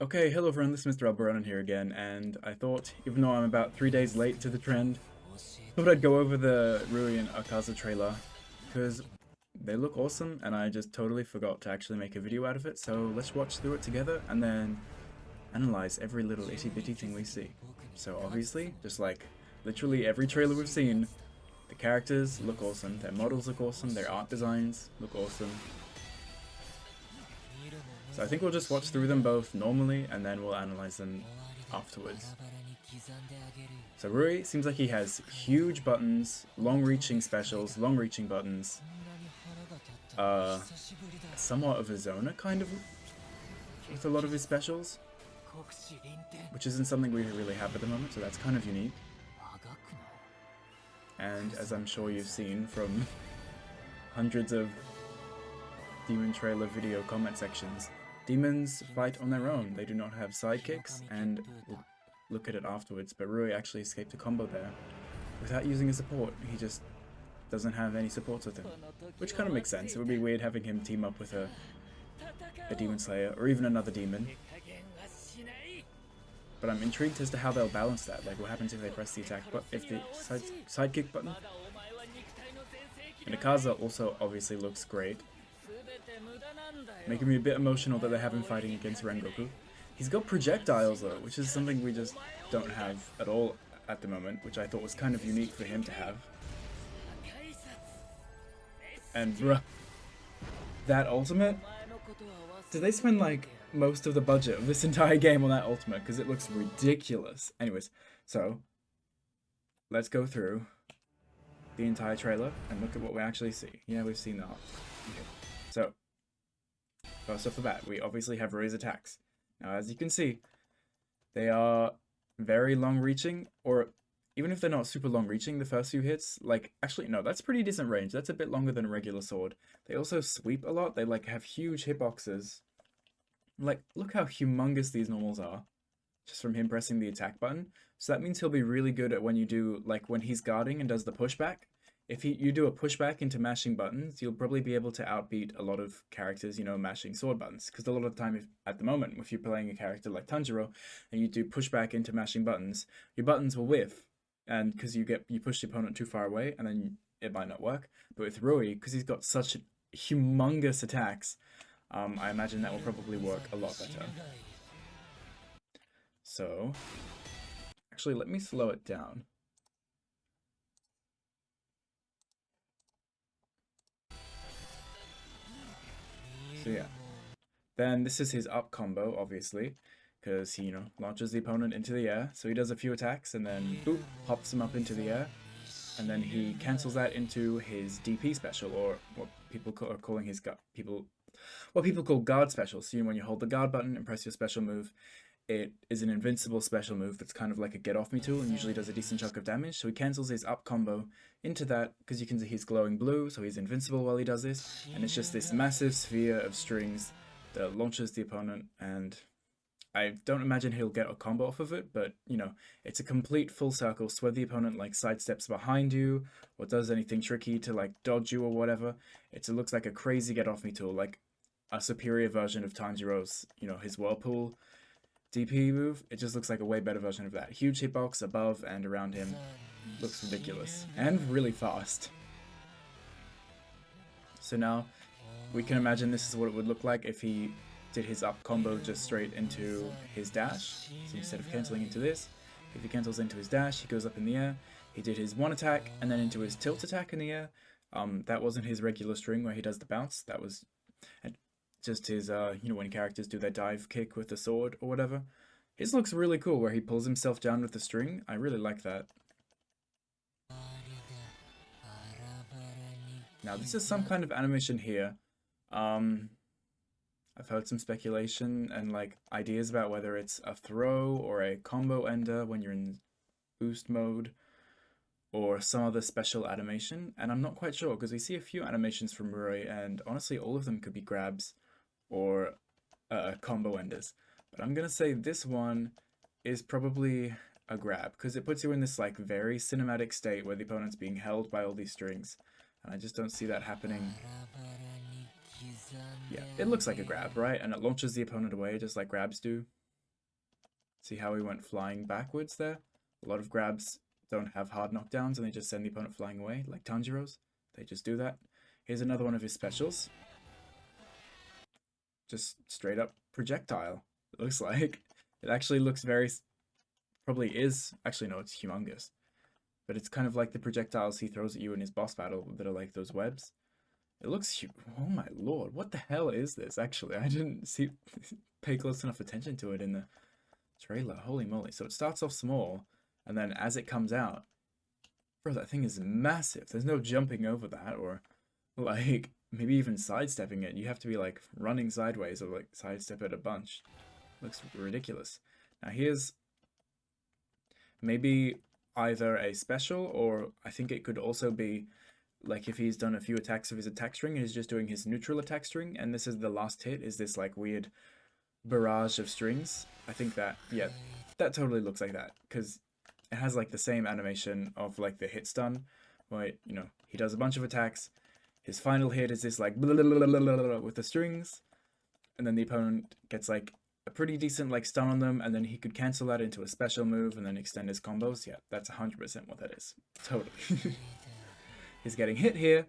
Okay, hello everyone, this is Mr. Alberonen here again, and I thought, even though I'm about 3 days late to the trend, I thought I'd go over the Rui and Akaza trailer, because they look awesome, and I just totally forgot to actually make a video out of it, so let's watch through it together, and then analyze every little itty bitty thing we see. So obviously, just like literally every trailer we've seen, the characters look awesome, their models look awesome, their art designs look awesome. So I think we'll just watch through them both normally, and then we'll analyze them afterwards. So Rui seems like he has huge buttons, long-reaching specials, long-reaching buttons. Somewhat of a zoner, kind of, with a lot of his specials, which isn't something we really have at the moment, so that's kind of unique. And as I'm sure you've seen from hundreds of demon trailer video comment sections, demons fight on their own. They do not have sidekicks, and we'll look at it afterwards, but Rui actually escaped a combo there without using a support. He just doesn't have any supports with him, which kind of makes sense. It would be weird having him team up with a Demon Slayer, or even another demon. But I'm intrigued as to how they'll balance that. Like, what happens if they press the attack button, if the sidekick button? And Akaza also obviously looks great, making me a bit emotional that they have him fighting against Rengoku. He's got projectiles though, which is something we just don't have at all at the moment, which I thought was kind of unique for him to have. And bruh, that ultimate? Did they spend like most of the budget of this entire game on that ultimate? Because it looks ridiculous. Anyways, so let's go through the entire trailer and look at what we actually see. Yeah, we've seen that. Okay. So, first off the bat, we obviously have Rui's attacks. Now, as you can see, they are very long-reaching, or even if they're not super long-reaching, the first few hits, like, actually, no, that's pretty decent range. That's a bit longer than a regular sword. They also sweep a lot. They, like, have huge hitboxes. Like, look how humongous these normals are, just from him pressing the attack button. So that means he'll be really good at when you do, like, when he's guarding and does the pushback. If you do a pushback into mashing buttons, you'll probably be able to outbeat a lot of characters, you know, mashing sword buttons. Because a lot of the time, at the moment, if you're playing a character like Tanjiro, and you do pushback into mashing buttons, your buttons will whiff. And because you push the opponent too far away, and then it might not work. But with Rui, because he's got such humongous attacks, I imagine that will probably work a lot better. So, actually, let me slow it down. So yeah, then this is his up combo, obviously, because he, launches the opponent into the air. So he does a few attacks and then boop, pops him up into the air. And then he cancels that into his DP special, or what people are calling his what people call guard special. So when you hold the guard button and press your special move, it is an invincible special move that's kind of like a get off me tool and usually does a decent chunk of damage. So he cancels his up combo into that because you can see he's glowing blue, so he's invincible while he does this. And it's just this massive sphere of strings that launches the opponent, and I don't imagine he'll get a combo off of it, but it's a complete full circle. So whether the opponent like sidesteps behind you or does anything tricky to like dodge you or whatever, it looks like a crazy get off me tool, like a superior version of Tanjiro's, his Whirlpool DP move. It just looks like a way better version of that. Huge hitbox above and around him. Looks ridiculous. And really fast. So now, we can imagine this is what it would look like if he did his up combo just straight into his dash. So instead of cancelling into this, if he cancels into his dash, he goes up in the air. He did his one attack and then into his tilt attack in the air. That wasn't his regular string where he does the bounce. That was just his, when characters do their dive kick with the sword or whatever. His looks really cool where he pulls himself down with the string. I really like that. Now this is some kind of animation here. I've heard some speculation and like ideas about whether it's a throw or a combo ender when you're in boost mode, or some other special animation, and I'm not quite sure because we see a few animations from Rui, and honestly all of them could be grabs or combo enders. But I'm gonna say this one is probably a grab because it puts you in this like very cinematic state where the opponent's being held by all these strings, and I just don't see that happening Yeah, it looks like a grab, right? And it launches the opponent away just like grabs do. See how he went flying backwards there? A lot of grabs don't have hard knockdowns and they just send the opponent flying away, like Tanjiro's. They just do that. Here's another one of his specials. Just straight up projectile, it looks like. It actually looks very... Probably is... Actually, no, it's humongous. But it's kind of like the projectiles he throws at you in his boss battle that are like those webs. It looks... Oh my lord, what the hell is this, actually? I didn't pay close enough attention to it in the trailer. Holy moly. So it starts off small, and then as it comes out... Bro, that thing is massive. There's no jumping over that, or like maybe even sidestepping it. You have to be like running sideways or like sidestep it a bunch. Looks ridiculous. Now here's maybe either a special, or I think it could also be like if he's done a few attacks of his attack string and he's just doing his neutral attack string, and this is the last hit, is this like weird barrage of strings. I think that, yeah, that totally looks like that, because it has like the same animation of like the hit stun, where, you know, he does a bunch of attacks, his final hit is this like blah, blah, blah, blah, blah, blah, with the strings, and then the opponent gets like a pretty decent like stun on them, and then he could cancel that into a special move and then extend his combos. Yeah, that's 100% what that is. Totally. He's getting hit here,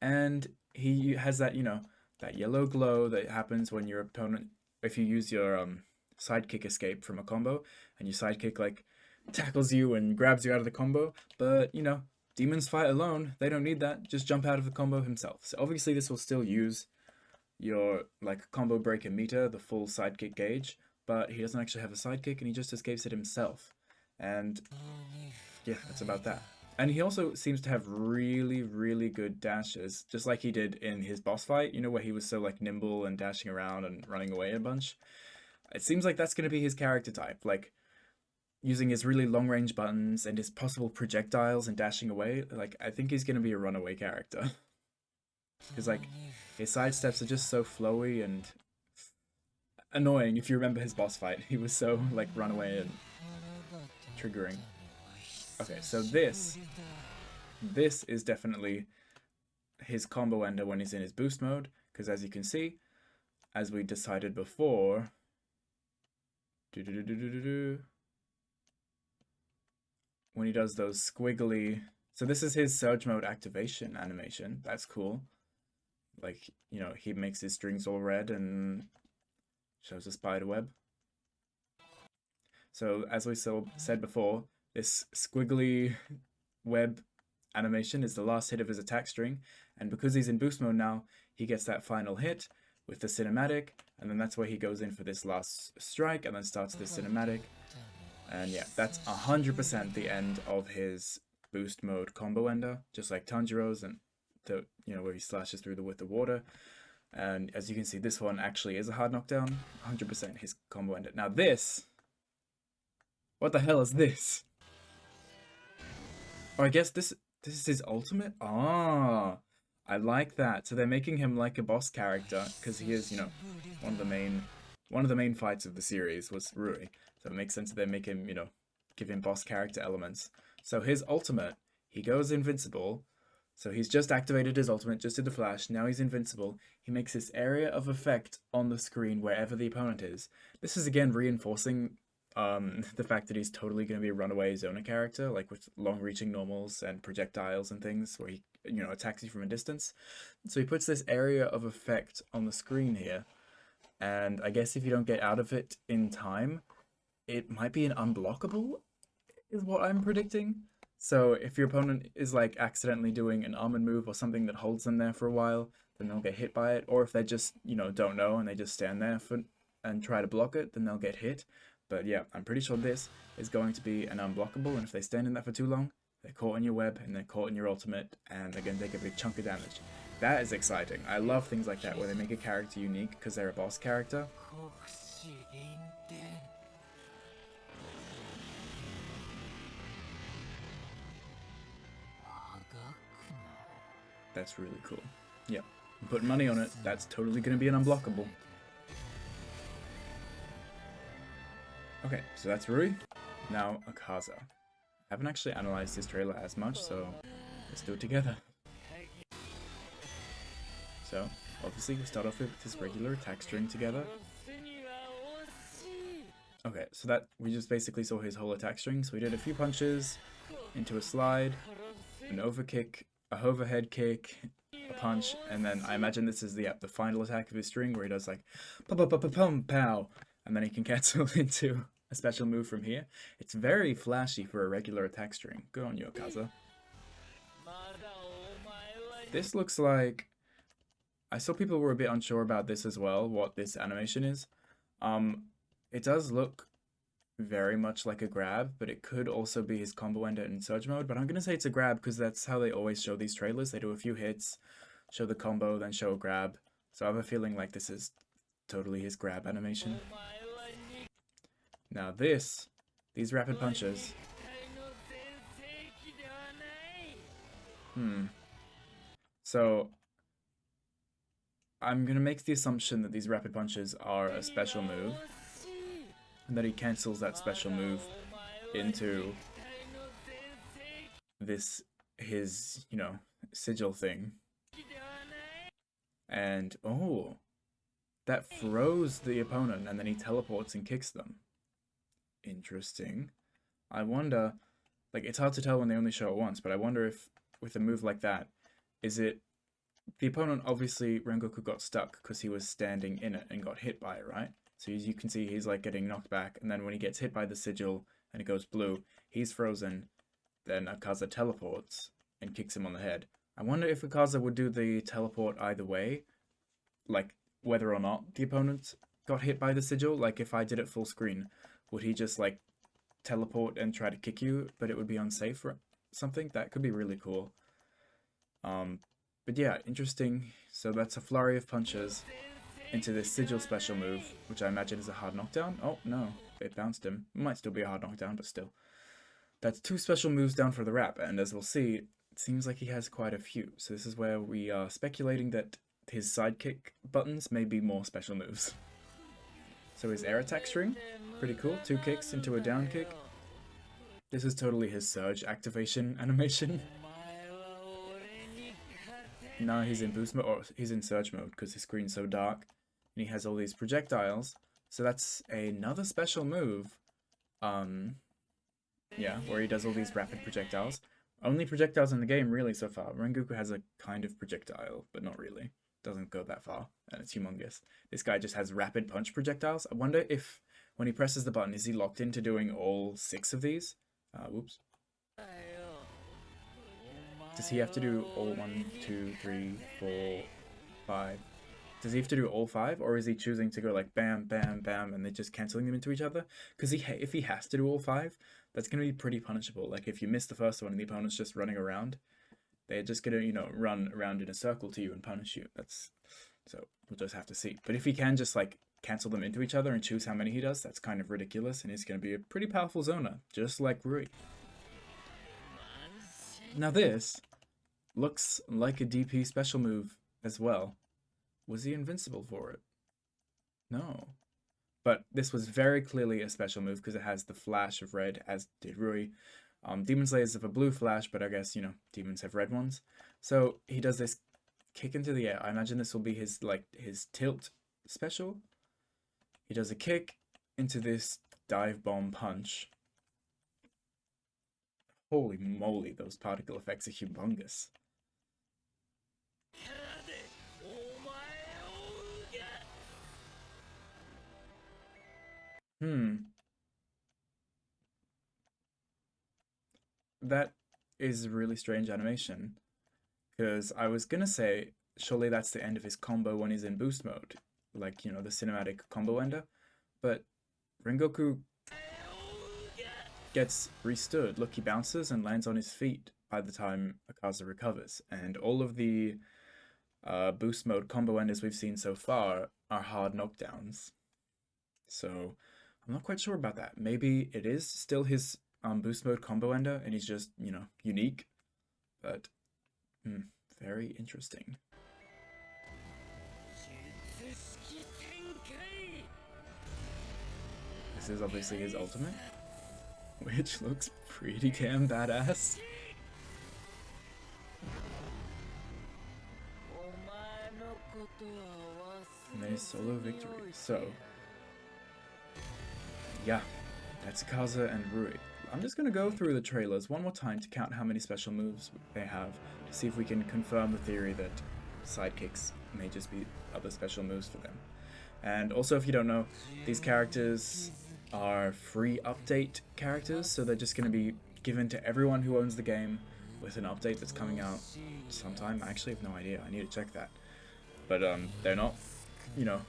and he has that, you know, that yellow glow that happens when your opponent, if you use your sidekick escape from a combo, and your sidekick like tackles you and grabs you out of the combo. But, you know, demons fight alone. They don't need that. Just jump out of the combo himself. So obviously this will still use your like combo breaker meter, the full sidekick gauge, but he doesn't actually have a sidekick and he just escapes it himself. And yeah, that's about that. And he also seems to have really, really good dashes, just like he did in his boss fight, you know, where he was so like nimble and dashing around and running away a bunch. It seems like that's going to be his character type, like using his really long range buttons and his possible projectiles and dashing away. Like, I think he's going to be a runaway character. Because like, his side steps are just so flowy and annoying. If you remember his boss fight, he was so like runaway and triggering. Okay, so this is definitely his combo ender when he's in his boost mode, because as you can see, as we decided before, when he does those squiggly, so this is his surge mode activation animation. That's cool. Like, you know, he makes his strings all red and shows a spider web. So as we said before, this squiggly web animation is the last hit of his attack string, and because he's in boost mode now, he gets that final hit with the cinematic, and then that's where he goes in for this last strike and then starts the cinematic. And yeah, that's 100% the end of his boost mode combo ender, just like Tanjiro's, and the, you know, where he slashes through with the water. And as you can see, this one actually is a hard knockdown, 100% his combo ender. Now this, what the hell is this? Or I guess this is his ultimate? Ah, I like that. So they're making him like a boss character, because he is, you know, one of the main fights of the series was Rui. So it makes sense that they make him, you know, give him boss character elements. So his ultimate, he goes invincible. So he's just activated his ultimate, just did the flash, now he's invincible. He makes this area of effect on the screen wherever the opponent is. This is again reinforcing the fact that he's totally going to be a runaway Zona character, like with long-reaching normals and projectiles and things, where he, you know, attacks you from a distance. So he puts this area of effect on the screen here, and I guess if you don't get out of it in time, it might be an unblockable, is what I'm predicting. So if your opponent is like accidentally doing an almond move or something that holds them there for a while, then they'll get hit by it. Or if they just, you know, don't know and they just stand there and try to block it, then they'll get hit. But yeah, I'm pretty sure this is going to be an unblockable, and if they stand in that for too long, they're caught in your web and they're caught in your ultimate, and they're going to take a big chunk of damage. That is exciting. I love things like that, where they make a character unique because they're a boss character. That's really cool. Yeah, I'm putting money on it. That's totally going to be an unblockable. Okay, so that's Rui. Now Akaza. I haven't actually analyzed this trailer as much, so let's do it together. So, obviously we start off with his regular attack string together. Okay, so that, we just basically saw his whole attack string. So we did a few punches, into a slide, an overkick, a overhead kick, a punch, and then I imagine this is the final attack of his string where he does like pow, and then he can cancel into a special move from here. It's very flashy for a regular attack string. Good on you, Akaza. This looks like, I saw people were a bit unsure about this as well, what this animation is. It does look very much like a grab, but it could also be his combo ender in surge mode, but I'm going to say it's a grab because that's how they always show these trailers. They do a few hits, show the combo, then show a grab. So I have a feeling like this is totally his grab animation. Now these rapid punches. So I'm going to make the assumption that these rapid punches are a special move, and that he cancels that special move into this, his, you know, sigil thing. And, oh, that froze the opponent, and then he teleports and kicks them. Interesting. I wonder, like, it's hard to tell when they only show it once, but I wonder if, with a move like that, is it, the opponent, obviously, Rengoku got stuck because he was standing in it and got hit by it, right? So as you can see, he's like getting knocked back, and then when he gets hit by the sigil and it goes blue, he's frozen. Then Akaza teleports and kicks him on the head. I wonder if Akaza would do the teleport either way, like whether or not the opponent got hit by the sigil. Like if I did it full screen, would he just like teleport and try to kick you, but it would be unsafe or something? That could be really cool. But yeah, interesting. So that's a flurry of punches into this sigil special move, which I imagine is a hard knockdown. Oh, no, it bounced him. It might still be a hard knockdown, but still. That's 2 special moves down for the wrap, and as we'll see, it seems like he has quite a few. So this is where we are speculating that his sidekick buttons may be more special moves. So his air attack string, pretty cool. 2 kicks into a down kick. This is totally his surge activation animation. Now he's in boost mode, or he's in surge mode because his screen's so dark. And he has all these projectiles. So that's another special move. Yeah, where he does all these rapid projectiles. Only projectiles in the game, really, so far. Rengoku has a kind of projectile, but not really. Doesn't go that far, and it's humongous. This guy just has rapid punch projectiles. I wonder if, when he presses the button, is he locked into doing all 6 of these? Whoops. Does he have to do all 1, 2, 3, 4, 5? Does he have to do all 5, or is he choosing to go like bam, bam, bam, and they're just cancelling them into each other? Because if he has to do all 5, that's going to be pretty punishable. Like if you miss the first one and the opponent's just running around, they're just going to, you know, run around in a circle to you and punish you. So we'll just have to see. But if he can just like cancel them into each other and choose how many he does, that's kind of ridiculous, and he's going to be a pretty powerful zoner, just like Rui. Now this looks like a DP special move as well. Was he invincible for it? No. But this was very clearly a special move because it has the flash of red, as did Rui. Demon Slayers have a blue flash, but I guess, you know, demons have red ones. So he does this kick into the air. I imagine this will be his, like, his tilt special. He does a kick into this dive bomb punch. Holy moly, those particle effects are humongous. That is a really strange animation. Because I was gonna say, surely that's the end of his combo when he's in boost mode. Like, you know, the cinematic combo ender. But Rengoku gets restood. Look, he bounces and lands on his feet by the time Akaza recovers. And all of the boost mode combo enders we've seen so far are hard knockdowns. So I'm not quite sure about that. Maybe it is still his boost mode combo ender and he's just, you know, unique. But very interesting. This is obviously his ultimate, which looks pretty damn badass. And then his solo victory. So, yeah, that's Akaza and Rui. I'm just going to go through the trailers one more time to count how many special moves they have, to see if we can confirm the theory that sidekicks may just be other special moves for them. And also, if you don't know, these characters are free update characters, so they're just going to be given to everyone who owns the game with an update that's coming out sometime. I actually have no idea, I need to check that. But they're not, you know,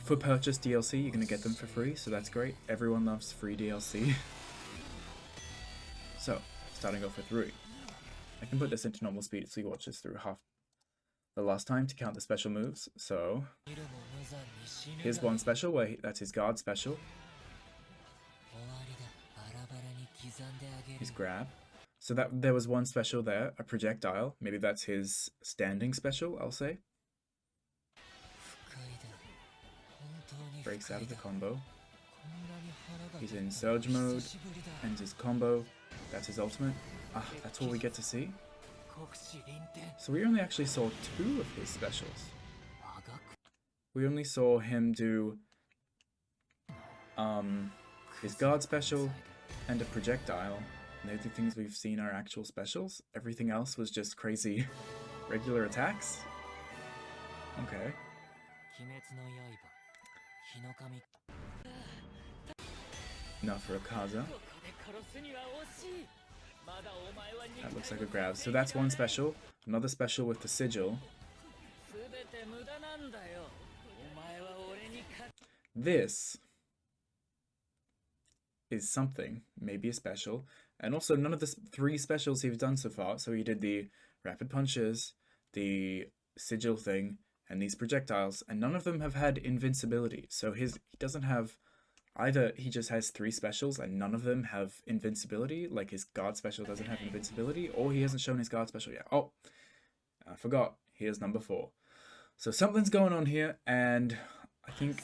for purchase DLC, you're going to get them for free, so that's great. Everyone loves free DLC. So, starting off with Rui. I can put this into normal speed so you watch this through half the last time to count the special moves. So, here's one special where that's his guard special. His grab. So that there was one special there, a projectile. Maybe that's his standing special, I'll say. Breaks out of the combo. He's in surge mode, ends his combo. That's his ultimate. Ah, that's all we get to see. So we only actually saw 2 of his specials. We only saw him do his guard special and a projectile. And the only things we've seen are actual specials. Everything else was just crazy regular attacks. Okay. Now for Akaza. That looks like a grab. So that's one special. Another special with the sigil. This is something, maybe a special. And also none of the 3 specials he's done so far. So he did the rapid punches, the sigil thing, and these projectiles. And none of them have had invincibility. So he doesn't have... Either he just has 3 specials and none of them have invincibility, like his guard special doesn't have invincibility, or he hasn't shown his guard special yet. Oh, I forgot. Here's number 4. So something's going on here, and I think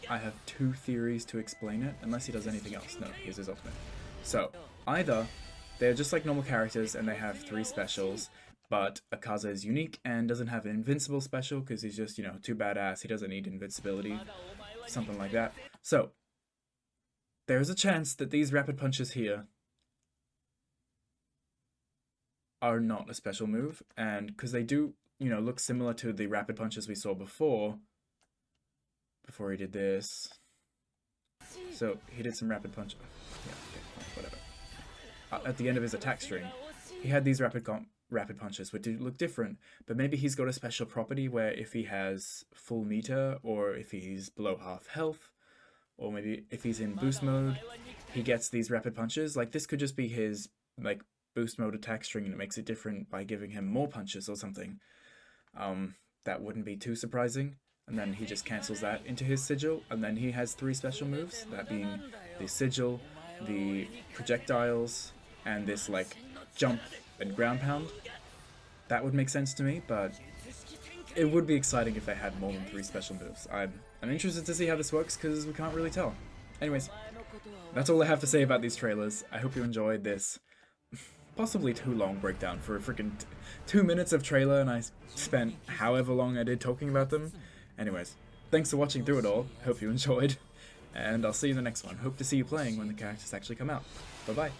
I have 2 theories to explain it, unless he does anything else. No, here's his ultimate. So, either they're just like normal characters and they have 3 specials, but Akaza is unique and doesn't have an invincible special because he's just, you know, too badass, he doesn't need invincibility. Something like that. So, there's a chance that these rapid punches here are not a special move, and because they do, you know, look similar to the rapid punches we saw before he did this. So, he did some rapid punch. Yeah, okay, fine, whatever. At the end of his attack string, he had these rapid punches, which do look different, but maybe he's got a special property where if he has full meter, or if he's below half health, or maybe if he's in boost mode, he gets these rapid punches. Like, this could just be his, like, boost mode attack string, and it makes it different by giving him more punches or something. That wouldn't be too surprising. And then he just cancels that into his sigil, and then he has 3 special moves, that being the sigil, the projectiles, and this, like, jump and ground pound. That would make sense to me, but it would be exciting if they had more than 3 special moves. I'm interested to see how this works, because we can't really tell. Anyways, that's all I have to say about these trailers. I hope you enjoyed this possibly too long breakdown for a freaking 2 minutes of trailer, and I spent however long I did talking about them. Anyways, thanks for watching through it all. Hope you enjoyed, and I'll see you in the next one. Hope to see you playing when the characters actually come out. Bye-bye.